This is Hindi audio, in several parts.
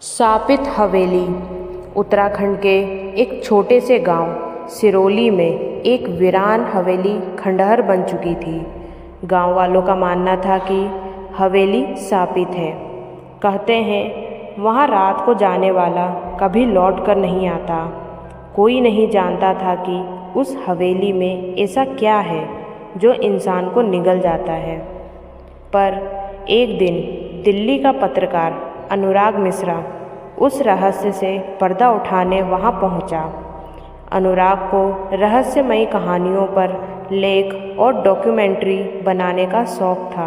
शापित हवेली। उत्तराखंड के एक छोटे से गांव सिरोली में एक वीरान हवेली खंडहर बन चुकी थी। गांव वालों का मानना था कि हवेली शापित है। कहते हैं वहां रात को जाने वाला कभी लौट कर नहीं आता। कोई नहीं जानता था कि उस हवेली में ऐसा क्या है जो इंसान को निगल जाता है। पर एक दिन दिल्ली का पत्रकार अनुराग मिश्रा उस रहस्य से पर्दा उठाने वहां पहुंचा। अनुराग को रहस्यमयी कहानियों पर लेख और डॉक्यूमेंट्री बनाने का शौक़ था।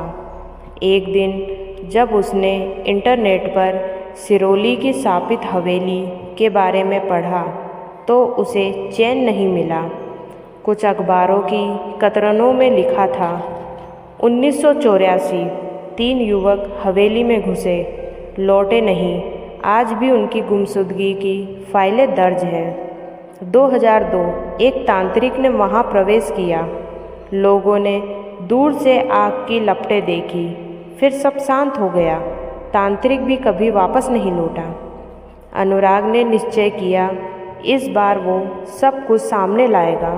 एक दिन जब उसने इंटरनेट पर सिरोली की शापित हवेली के बारे में पढ़ा तो उसे चैन नहीं मिला। कुछ अखबारों की कतरनों में लिखा था 1984 3 युवक हवेली में घुसे, लौटे नहीं। आज भी उनकी गुमशुदगी की फाइलें दर्ज हैं। 2002 एक तांत्रिक ने वहां प्रवेश किया। लोगों ने दूर से आग की लपटें देखी, फिर सब शांत हो गया। तांत्रिक भी कभी वापस नहीं लौटा। अनुराग ने निश्चय किया इस बार वो सब कुछ सामने लाएगा।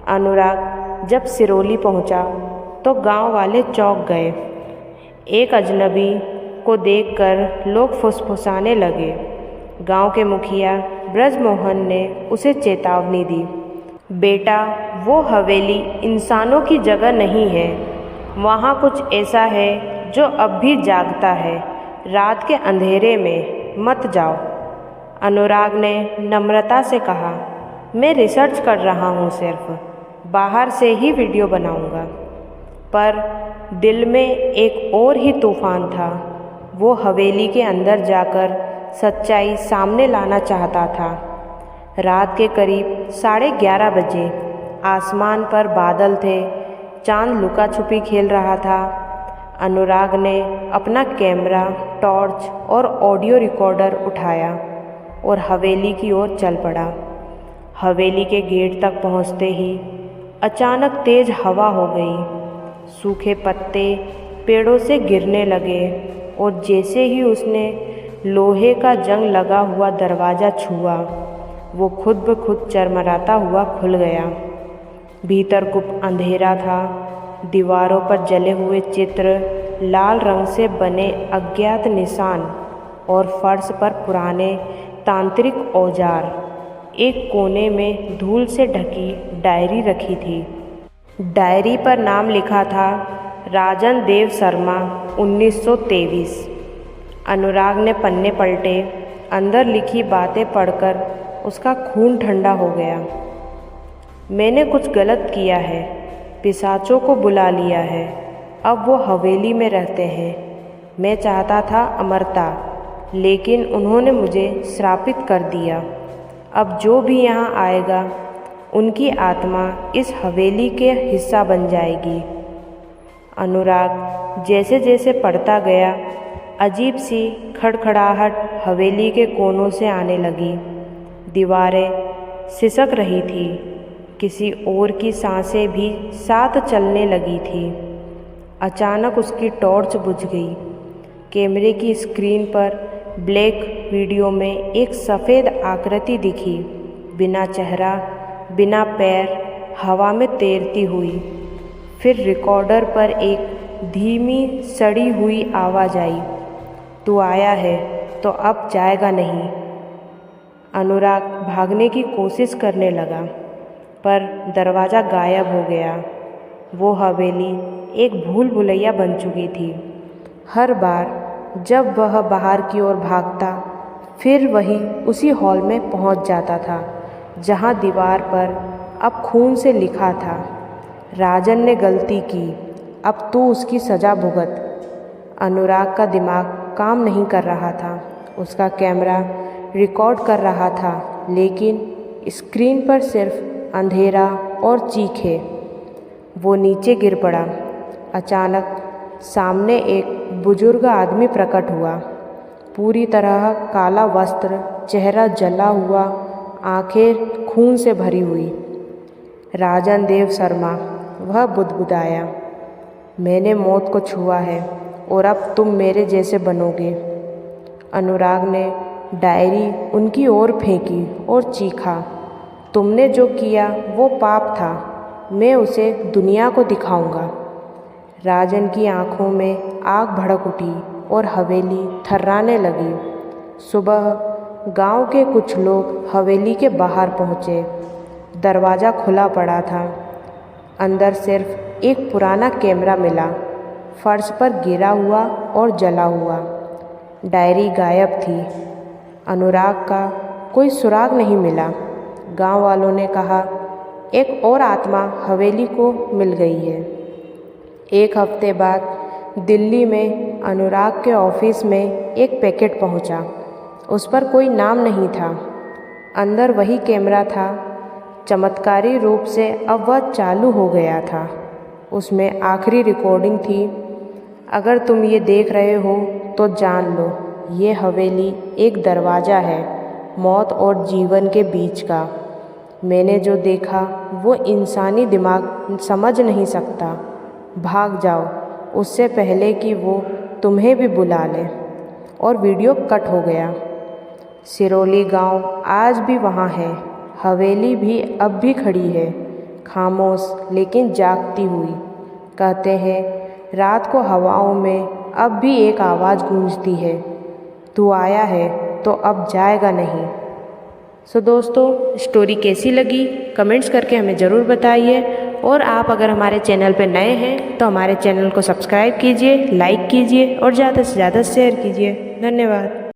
अनुराग जब सिरोली पहुंचा तो गांव वाले चौंक गए। एक अजनबी को देखकर लोग फुसफुसाने लगे। गांव के मुखिया ब्रजमोहन ने उसे चेतावनी दी, बेटा वो हवेली इंसानों की जगह नहीं है। वहाँ कुछ ऐसा है जो अब भी जागता है। रात के अंधेरे में मत जाओ। अनुराग ने नम्रता से कहा, मैं रिसर्च कर रहा हूँ, सिर्फ बाहर से ही वीडियो बनाऊँगा। पर दिल में एक और ही तूफान था। वो हवेली के अंदर जाकर सच्चाई सामने लाना चाहता था। रात के करीब 11:30 बजे आसमान पर बादल थे। चांद लुका छुपी खेल रहा था। अनुराग ने अपना कैमरा, टॉर्च और ऑडियो रिकॉर्डर उठाया और हवेली की ओर चल पड़ा। हवेली के गेट तक पहुंचते ही अचानक तेज हवा हो गई। सूखे पत्ते पेड़ों से गिरने लगे और जैसे ही उसने लोहे का जंग लगा हुआ दरवाज़ा छुआ, वो खुद ब खुद चरमराता हुआ खुल गया। भीतर गुप्त अंधेरा था। दीवारों पर जले हुए चित्र, लाल रंग से बने अज्ञात निशान और फर्श पर पुराने तांत्रिक औजार। एक कोने में धूल से ढकी डायरी रखी थी। डायरी पर नाम लिखा था राजन देव शर्मा 1923। अनुराग ने पन्ने पलटे। अंदर लिखी बातें पढ़कर उसका खून ठंडा हो गया। मैंने कुछ गलत किया है, पिशाचों को बुला लिया है। अब वो हवेली में रहते हैं। मैं चाहता था अमरता, लेकिन उन्होंने मुझे श्रापित कर दिया। अब जो भी यहाँ आएगा उनकी आत्मा इस हवेली के हिस्सा बन जाएगी। अनुराग जैसे जैसे पढ़ता गया, अजीब सी खड़खड़ाहट हवेली के कोनों से आने लगी। दीवारें सिसक रही थी। किसी और की सांसें भी साथ चलने लगी थी। अचानक उसकी टॉर्च बुझ गई। कैमरे की स्क्रीन पर ब्लैक वीडियो में एक सफ़ेद आकृति दिखी, बिना चेहरा, बिना पैर, हवा में तैरती हुई। फिर रिकॉर्डर पर एक धीमी सड़ी हुई आवाज़ आई, तू आया है तो अब जाएगा नहीं। अनुराग भागने की कोशिश करने लगा, पर दरवाज़ा गायब हो गया। वो हवेली एक भूल भुलैया बन चुकी थी। हर बार जब वह बाहर की ओर भागता, फिर वही उसी हॉल में पहुंच जाता था जहां दीवार पर अब खून से लिखा था, राजन ने गलती की, अब तू उसकी सज़ा भुगत। अनुराग का दिमाग काम नहीं कर रहा था। उसका कैमरा रिकॉर्ड कर रहा था, लेकिन स्क्रीन पर सिर्फ अंधेरा और चीखें। वो नीचे गिर पड़ा। अचानक सामने एक बुजुर्ग आदमी प्रकट हुआ। पूरी तरह काला वस्त्र, चेहरा जला हुआ, आंखें खून से भरी हुई। राजन देव शर्मा, वह बुदबुदाया, मैंने मौत को छुआ है और अब तुम मेरे जैसे बनोगे। अनुराग ने डायरी उनकी ओर फेंकी और चीखा, तुमने जो किया वो पाप था, मैं उसे दुनिया को दिखाऊंगा। राजन की आंखों में आग भड़क उठी और हवेली थर्राने लगी। सुबह गांव के कुछ लोग हवेली के बाहर पहुँचे। दरवाज़ा खुला पड़ा था। अंदर सिर्फ एक पुराना कैमरा मिला, फर्श पर गिरा हुआ और जला हुआ। डायरी गायब थी। अनुराग का कोई सुराग नहीं मिला। गांव वालों ने कहा, एक और आत्मा हवेली को मिल गई है। एक हफ्ते बाद दिल्ली में अनुराग के ऑफिस में एक पैकेट पहुंचा। उस पर कोई नाम नहीं था। अंदर वही कैमरा था। चमत्कारी रूप से अब वह चालू हो गया था। उसमें आखिरी रिकॉर्डिंग थी, अगर तुम ये देख रहे हो तो जान लो, ये हवेली एक दरवाज़ा है, मौत और जीवन के बीच का। मैंने जो देखा वो इंसानी दिमाग समझ नहीं सकता। भाग जाओ उससे पहले कि वो तुम्हें भी बुला ले। और वीडियो कट हो गया। सिरोली गांव आज भी वहाँ है। हवेली भी अब भी खड़ी है, खामोश लेकिन जागती हुई। कहते हैं रात को हवाओं में अब भी एक आवाज़ गूंजती है, तू आया है तो अब जाएगा नहीं। सो दोस्तों, स्टोरी कैसी लगी कमेंट्स करके हमें ज़रूर बताइए। और आप अगर हमारे चैनल पर नए हैं तो हमारे चैनल को सब्सक्राइब कीजिए, लाइक कीजिए और ज़्यादा से ज़्यादा शेयर कीजिए। धन्यवाद।